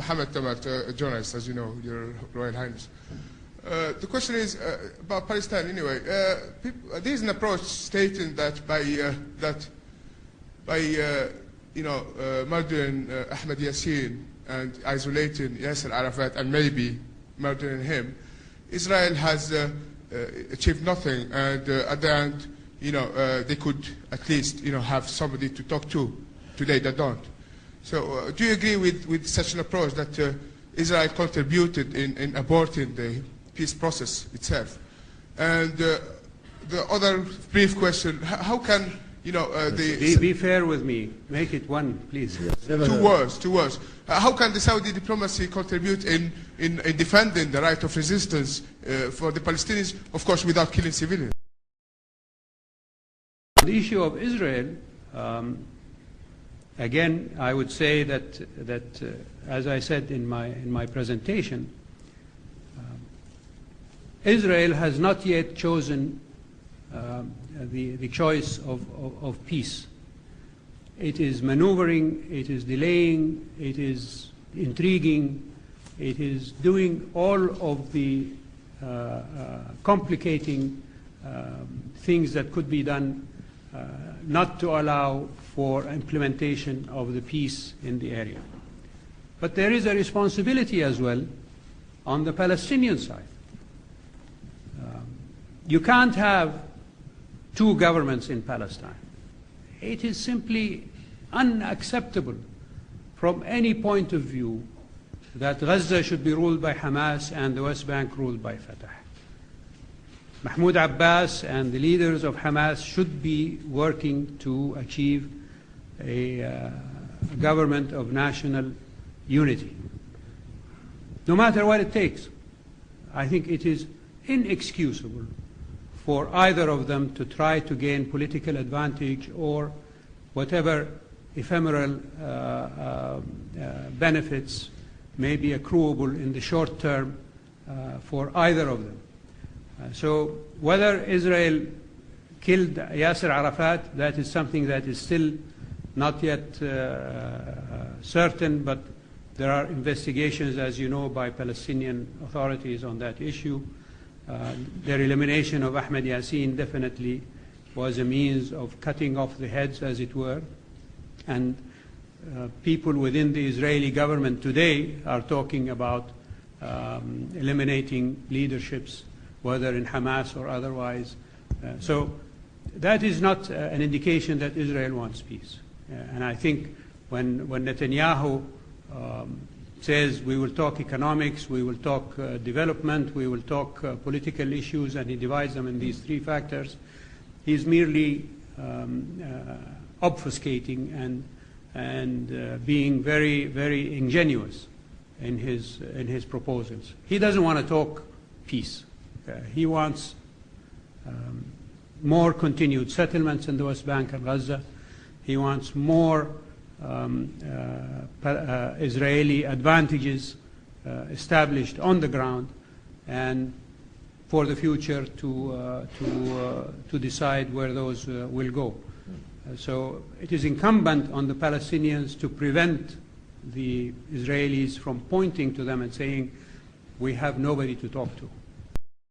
Mohammed Tamat, a journalist, as you know, Your Royal Highness. The question is about Palestine. Anyway, there is an approach stating that by murdering Ahmed Yassin and isolating Yasser Arafat and maybe murdering him, Israel has achieved nothing, and at the end, they could at least have somebody to talk to. Today they don't. So do you agree with such an approach that Israel contributed in aborting the peace process itself? And the other brief question: how can be fair with me? Make it one, please. Two words. How can the Saudi diplomacy contribute in defending the right of resistance for the Palestinians, of course, without killing civilians? The issue of Israel. Again, I would say that as I said in my presentation, Israel has not yet chosen the choice of peace. It is maneuvering, it is delaying, it is intriguing, it is doing all of the complicating things that could be done not to allow for implementation of the peace in the area. But there is a responsibility as well on the Palestinian side. You can't have two governments in Palestine. It is simply unacceptable from any point of view that Gaza should be ruled by Hamas and the West Bank ruled by Fatah. Mahmoud Abbas and the leaders of Hamas should be working to achieve a government of national unity, no matter what it takes. I think it is inexcusable for either of them to try to gain political advantage or whatever ephemeral benefits may be accruable in the short term for either of them. So whether Israel killed Yasser Arafat, that is something that is still not yet certain, but there are investigations, as you know, by Palestinian authorities on that issue. Their elimination of Ahmed Yassin definitely was a means of cutting off the heads, as it were. And people within the Israeli government today are talking about eliminating leaderships, whether in Hamas or otherwise. So that is not an indication that Israel wants peace. And I think when Netanyahu says we will talk economics, we will talk development, we will talk political issues, and he divides them in these three factors, he's merely obfuscating and being very, very ingenuous in his proposals. He doesn't want to talk peace. He wants more continued settlements in the West Bank and Gaza. He wants more Israeli advantages established on the ground, and for the future to decide where those will go. So it is incumbent on the Palestinians to prevent the Israelis from pointing to them and saying, we have nobody to talk to.